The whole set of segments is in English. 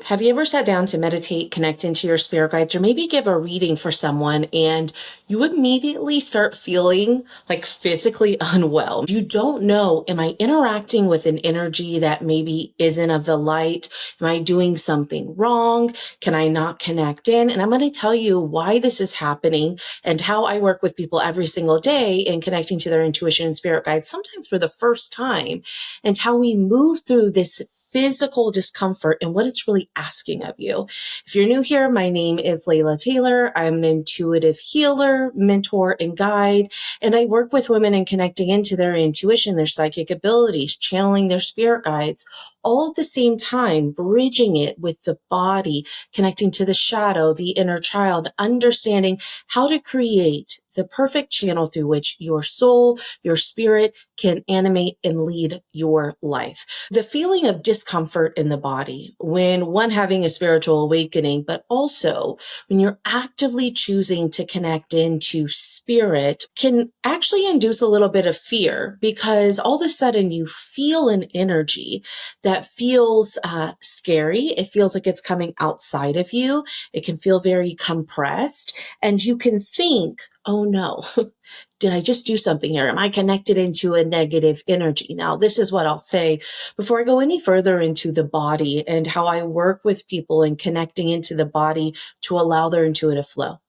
Have you ever sat down to meditate, connect into your spirit guides, or maybe give a reading for someone and you immediately start feeling like physically unwell? You don't know, am I interacting with an energy that maybe isn't of the light? Am I doing something wrong? Can I not connect in? And I'm going to tell you why this is happening and how I work with people every single day in connecting to their intuition and spirit guides, sometimes for the first time, and how we move through this physical discomfort and what it's really asking of you. If you're new here, my name is Layla Taylor. I'm an intuitive healer, mentor, and guide, and I work with women in connecting into their intuition, their psychic abilities, channeling their spirit guides, all at the same time, bridging it with the body, connecting to the shadow, the inner child, understanding how to create the perfect channel through which your soul, your spirit can animate and lead your life. The feeling of discomfort in the body when one having a spiritual awakening, but also when you're actively choosing to connect into spirit can actually induce a little bit of fear, because all of a sudden you feel an energy that feels scary. It feels like it's coming outside of you. It can feel very compressed, and you can think, oh no, did I just do something here? Am I connected into a negative energy? Now, this is what I'll say before I go any further into the body and how I work with people and connecting into the body to allow their intuitive flow,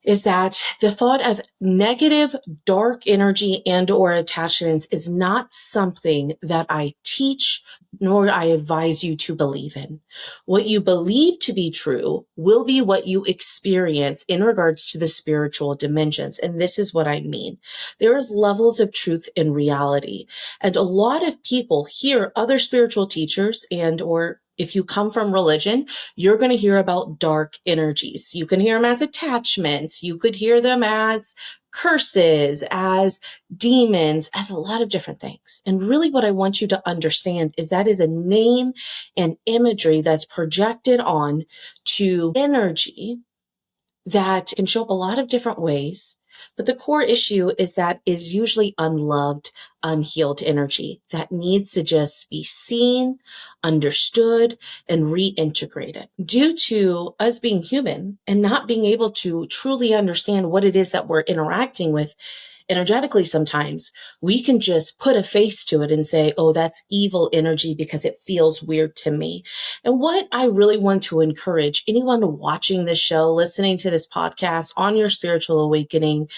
is that the thought of negative, dark energy and or attachments is not something that I teach, nor I advise you to believe in. What you believe to be true will be what you experience in regards to the spiritual dimensions. And this is what I mean. There is levels of truth in reality. And a lot of people hear other spiritual teachers and or if you come from religion, you're going to hear about dark energies. You can hear them as attachments. You could hear them as curses, as demons, as a lot of different things. And really what I want you to understand is that is a name and imagery that's projected on to energy that can show up a lot of different ways. But the core issue is that is usually unloved, unhealed energy that needs to just be seen, understood, and reintegrated. Due to us being human and not being able to truly understand what it is that we're interacting with energetically, sometimes we can just put a face to it and say, oh, that's evil energy because it feels weird to me. And what I really want to encourage anyone watching this show, listening to this podcast on your spiritual awakening,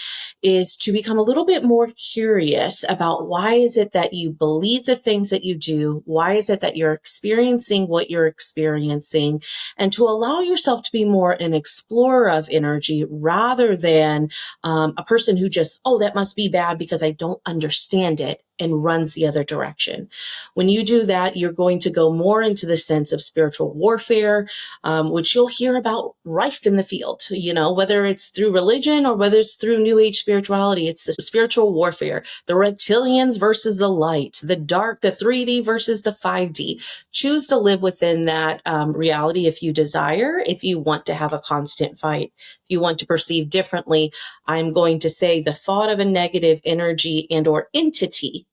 is to become a little bit more curious about why is it that you believe the things that you do? Why is it that you're experiencing what you're experiencing? And to allow yourself to be more an explorer of energy rather than a person who just, oh, that must be bad because I don't understand it, and runs the other direction. When you do that, you're going to go more into the sense of spiritual warfare, which you'll hear about rife in the field, whether it's through religion or whether it's through New Age spirituality. It's the spiritual warfare, the reptilians versus the light, the dark, the 3D versus the 5D. Choose to live within that reality if you desire, if you want to have a constant fight. If you want to perceive differently, I'm going to say the thought of a negative energy and or entity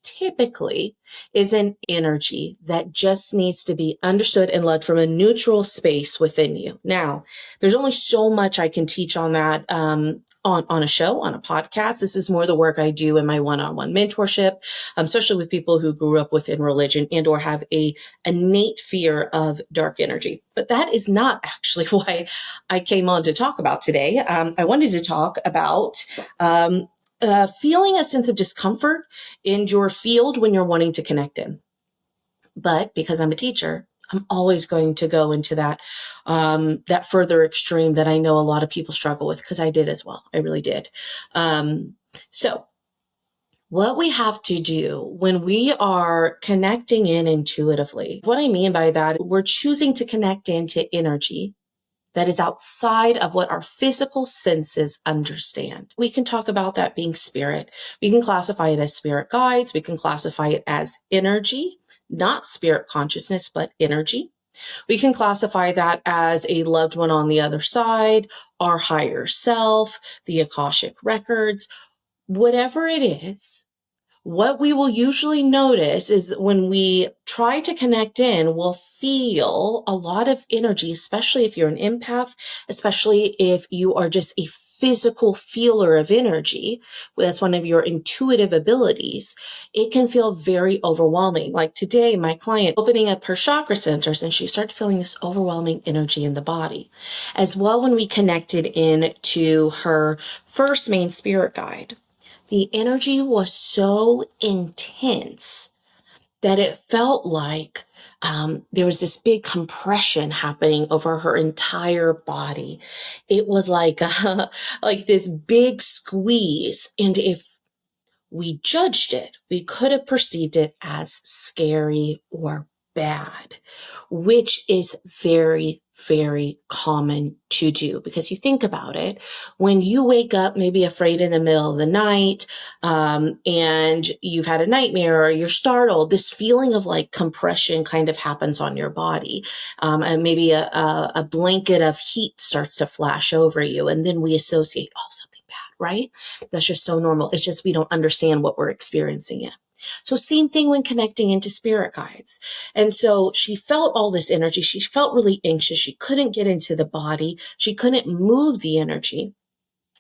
typically is an energy that just needs to be understood and led from a neutral space within you. Now, there's only so much I can teach on that on a show, on a podcast. This is more the work I do in my one-on-one mentorship, especially with people who grew up within religion and or have a innate fear of dark energy. But that is not actually why I came on to talk about today. I wanted to talk about feeling a sense of discomfort in your field when you're wanting to connect in. But because I'm a teacher, I'm always going to go into that further extreme that I know a lot of people struggle with, because I did as well. I really did. So what we have to do when we are connecting in intuitively, what I mean by that, we're choosing to connect into energy that is outside of what our physical senses understand. We can talk about that being spirit. We can classify it as spirit guides. We can classify it as energy, not spirit consciousness, but energy. We can classify that as a loved one on the other side, our higher self, the Akashic records, whatever it is. what we will usually notice is that when we try to connect in, we'll feel a lot of energy, especially if you're an empath, especially if you are just a physical feeler of energy. That's one of your intuitive abilities. It can feel very overwhelming. Like today, my client opening up her chakra centers and she started feeling this overwhelming energy in the body. As well, when we connected in to her first main spirit guide, the energy was so intense that it felt like there was this big compression happening over her entire body. It was like like this big squeeze. And if we judged it, we could have perceived it as scary or bad, which is very, very common to do. Because you think about it, when you wake up maybe afraid in the middle of the night, and you've had a nightmare or you're startled, this feeling of like compression kind of happens on your body. And maybe a blanket of heat starts to flash over you. And then we associate, oh, something bad, right? That's just so normal. It's just we don't understand what we're experiencing yet. So same thing when connecting into spirit guides. And so she felt all this energy. She felt really anxious. She couldn't get into the body. She couldn't move the energy.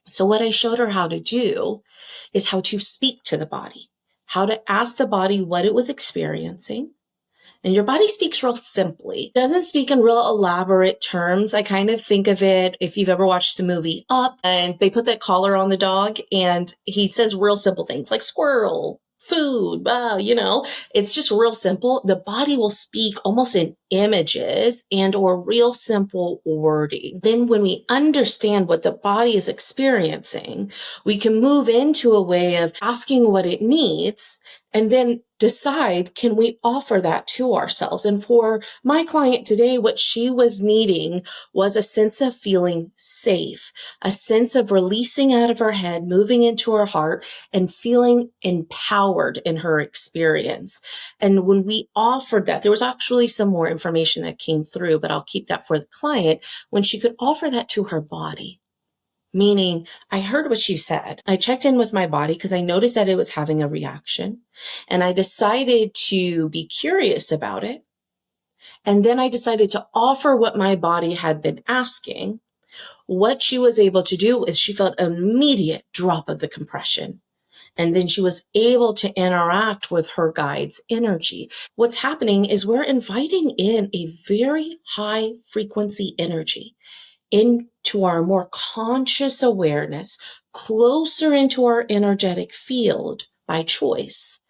So what I showed her how to do is how to speak to the body, how to ask the body what it was experiencing. And your body speaks real simply. It doesn't speak in real elaborate terms. I kind of think of it, if you've ever watched the movie Up, and they put that collar on the dog and he says real simple things like squirrel, food, it's just real simple. The body will speak almost in images and or real simple wording. Then when we understand what the body is experiencing, we can move into a way of asking what it needs and then decide, can we offer that to ourselves? And for my client today, what she was needing was a sense of feeling safe, a sense of releasing out of her head, moving into her heart, and feeling empowered in her experience. And when we offered that, there was actually some more information that came through, but I'll keep that for the client, when she could offer that to her body. Meaning, I heard what she said. I checked in with my body because I noticed that it was having a reaction. And I decided to be curious about it. And then I decided to offer what my body had been asking. What she was able to do is she felt an immediate drop of the compression. And then she was able to interact with her guide's energy. What's happening is we're inviting in a very high frequency energy into our more conscious awareness, closer into our energetic field by choice.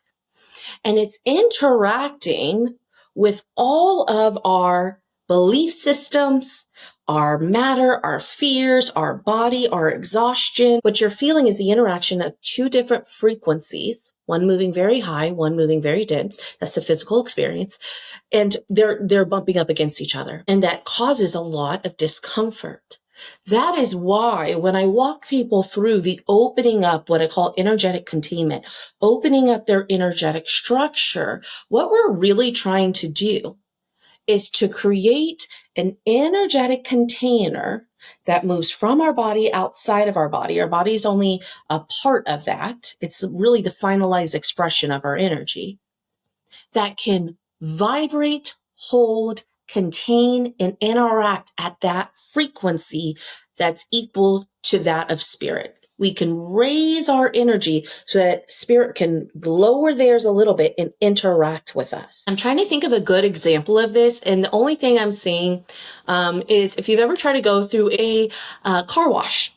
And it's interacting with all of our belief systems, our matter, our fears, our body, our exhaustion. What you're feeling is the interaction of two different frequencies, one moving very high, one moving very dense. That's the physical experience. And they're bumping up against each other. And that causes a lot of discomfort. That is why when I walk people through the opening up, what I call energetic containment, opening up their energetic structure, what we're really trying to do is to create an energetic container that moves from our body outside of our body. Our body is only a part of that. It's really the finalized expression of our energy that can vibrate, hold, contain, and interact at that frequency that's equal to that of spirit. We can raise our energy so that spirit can lower theirs a little bit and interact with us. I'm trying to think of a good example of this. And the only thing I'm seeing is if you've ever tried to go through a car wash.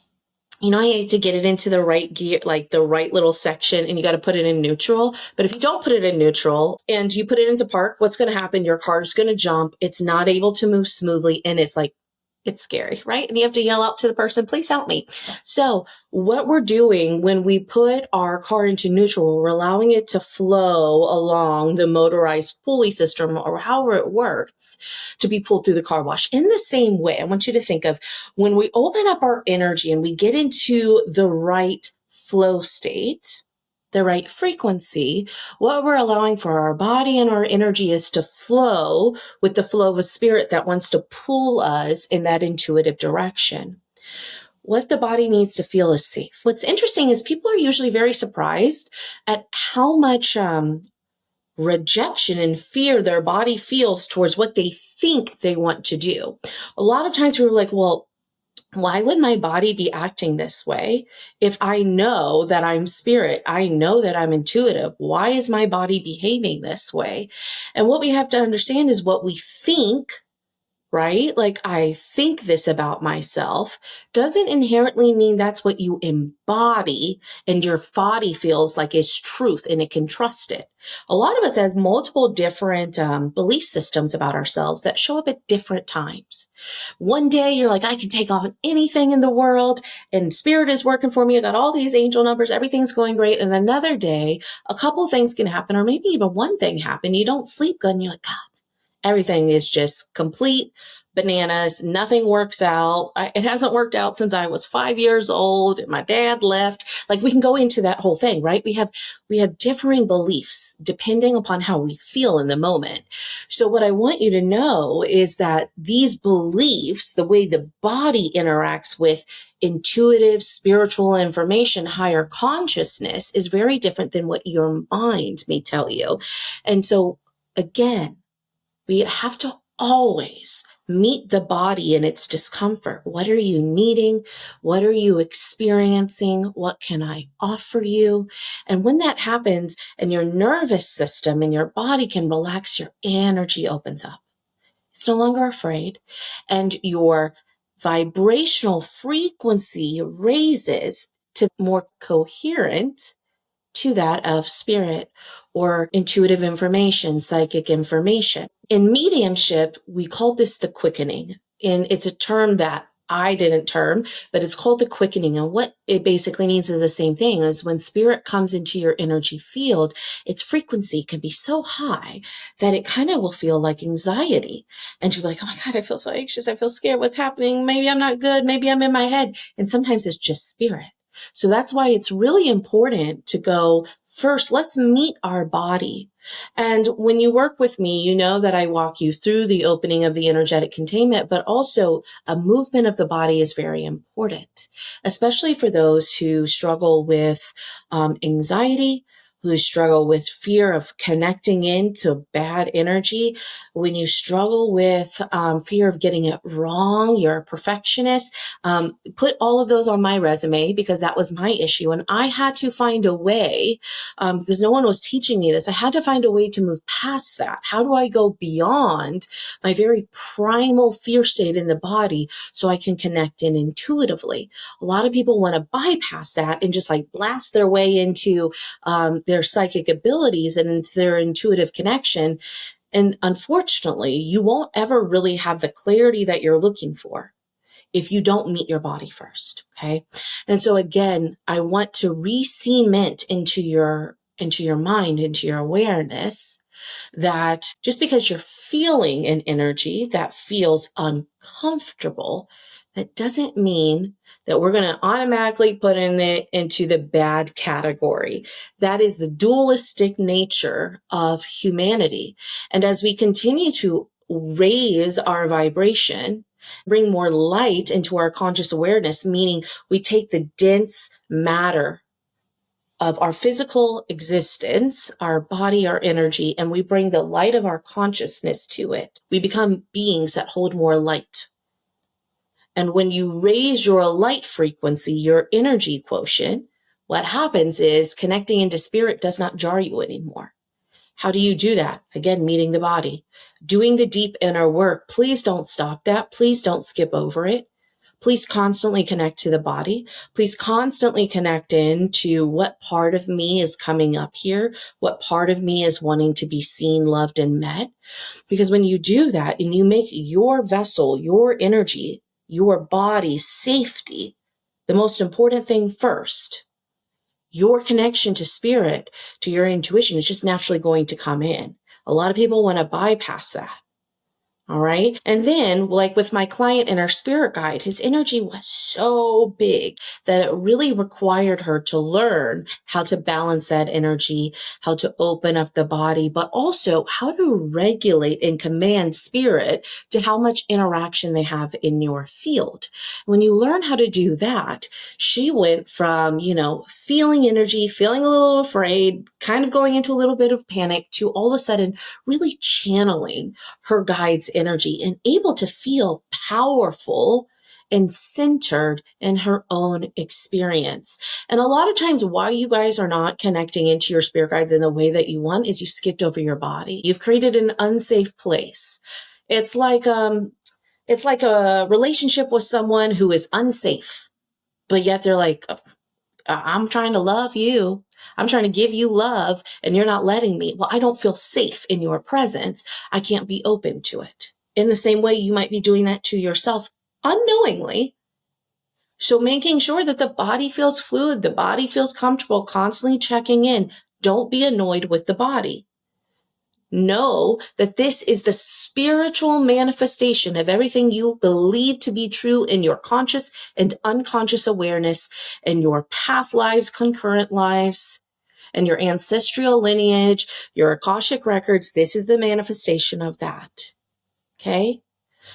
You know, I hate to get it into the right gear, like the right little section, and you got to put it in neutral. But if you don't put it in neutral and you put it into park, what's going to happen? Your car's going to jump. It's not able to move smoothly. And it's scary, right? And you have to yell out to the person, please help me. So what we're doing when we put our car into neutral, we're allowing it to flow along the motorized pulley system or however it works to be pulled through the car wash. In the same way, I want you to think of when we open up our energy and we get into the right flow state, the right frequency, what we're allowing for our body and our energy is to flow with the flow of a spirit that wants to pull us in that intuitive direction. what the body needs to feel is safe. What's interesting is people are usually very surprised at how much rejection and fear their body feels towards what they think they want to do. A lot of times people are like, well, why would my body be acting this way if I know that I'm spirit? I know that I'm intuitive. Why is my body behaving this way? And what we have to understand is what we think, right? Like, I think this about myself doesn't inherently mean that's what you embody and your body feels like is truth and it can trust it. A lot of us has multiple different belief systems about ourselves that show up at different times. One day you're like, I can take on anything in the world and spirit is working for me. I got all these angel numbers. Everything's going great. And another day, a couple things can happen, or maybe even one thing happen. You don't sleep good and you're like, God, everything is just complete bananas. Nothing works out. It hasn't worked out since I was 5 years old and my dad left. Like, we can go into that whole thing, right? We have differing beliefs depending upon how we feel in the moment. So what I want you to know is that these beliefs, the way the body interacts with intuitive, spiritual information, higher consciousness, is very different than what your mind may tell you. And so again, we have to always meet the body in its discomfort. What are you needing? What are you experiencing? What can I offer you? And when that happens and your nervous system and your body can relax, your energy opens up. It's no longer afraid, and your vibrational frequency raises to more coherent to that of spirit or intuitive information, psychic information. In mediumship, we call this the quickening. And it's a term that I didn't term, but it's called the quickening. And what it basically means is the same thing as when spirit comes into your energy field, its frequency can be so high that it kind of will feel like anxiety. And you'll be like, oh my God, I feel so anxious. I feel scared. What's happening? Maybe I'm not good. Maybe I'm in my head. And sometimes it's just spirit. So that's why it's really important to go first. Let's meet our body. And when you work with me, you know that I walk you through the opening of the energetic containment, but also a movement of the body is very important, especially for those who struggle with anxiety, who struggle with fear of connecting into bad energy. When you struggle with fear of getting it wrong, you're a perfectionist, put all of those on my resume because that was my issue. And I had to find a way, because no one was teaching me this, I had to find a way to move past that. How do I go beyond my very primal fear state in the body so I can connect in intuitively? A lot of people want to bypass that and just like blast their way into their psychic abilities and their intuitive connection. And unfortunately, you won't ever really have the clarity that you're looking for if you don't meet your body first. Okay. And so again, I want to re-cement into your mind, into your awareness, that just because you're feeling an energy that feels uncomfortable, that doesn't mean that we're going to automatically put it into the bad category. That is the dualistic nature of humanity. And as we continue to raise our vibration, bring more light into our conscious awareness, meaning we take the dense matter of our physical existence, our body, our energy, and we bring the light of our consciousness to it. We become beings that hold more light. And when you raise your light frequency, your energy quotient, what happens is connecting into spirit does not jar you anymore. How do you do that? Again, meeting the body, doing the deep inner work. Please don't stop that. Please don't skip over it. Please constantly connect to the body. Please constantly connect into what part of me is coming up here, what part of me is wanting to be seen, loved, and met. Because when you do that and you make your vessel, your energy, your body's safety, the most important thing first, your connection to spirit, to your intuition is just naturally going to come in. A lot of people want to bypass that. All right. And then, like with my client and our spirit guide, his energy was so big that it really required her to learn how to balance that energy, how to open up the body, but also how to regulate and command spirit to how much interaction they have in your field. When you learn how to do that, she went from, feeling energy, feeling a little afraid, kind of going into a little bit of panic to all of a sudden really channeling her guide's energy and able to feel powerful and centered in her own experience. And a lot of times why you guys are not connecting into your spirit guides in the way that you want is you've skipped over your body. You've created an unsafe place. It's like a relationship with someone who is unsafe, but yet they're like, I'm trying to love you. I'm trying to give you love and you're not letting me. Well, I don't feel safe in your presence. I can't be open to it. In the same way, you might be doing that to yourself unknowingly. So making sure that the body feels fluid, the body feels comfortable, constantly checking in. Don't be annoyed with the body. Know that this is the spiritual manifestation of everything you believe to be true in your conscious and unconscious awareness, in your past lives, concurrent lives, and your ancestral lineage, your Akashic records. This is the manifestation of that. Okay?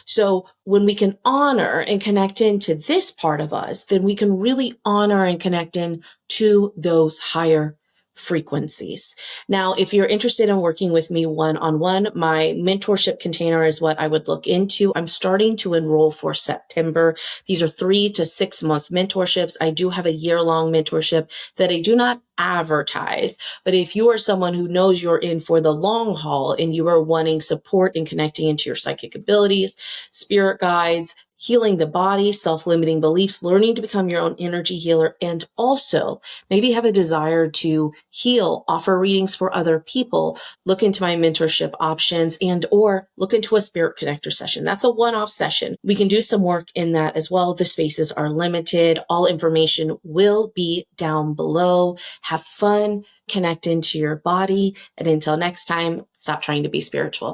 So when we can honor and connect into this part of us, then we can really honor and connect in to those higher frequencies. Now, if you're interested in working with me one-on-one, my mentorship container is what I would look into. I'm starting to enroll for September. These are 3 to 6 month mentorships. I do have a year-long mentorship that I do not advertise, but if you are someone who knows you're in for the long haul and you are wanting support in connecting into your psychic abilities, spirit guides, healing the body, self-limiting beliefs, learning to become your own energy healer, and also maybe have a desire to heal, offer readings for other people, look into my mentorship options and or look into a spirit connector session. That's a one-off session. We can do some work in that as well. The spaces are limited. All information will be down below. Have fun, connect into your body, and until next time, stop trying to be spiritual.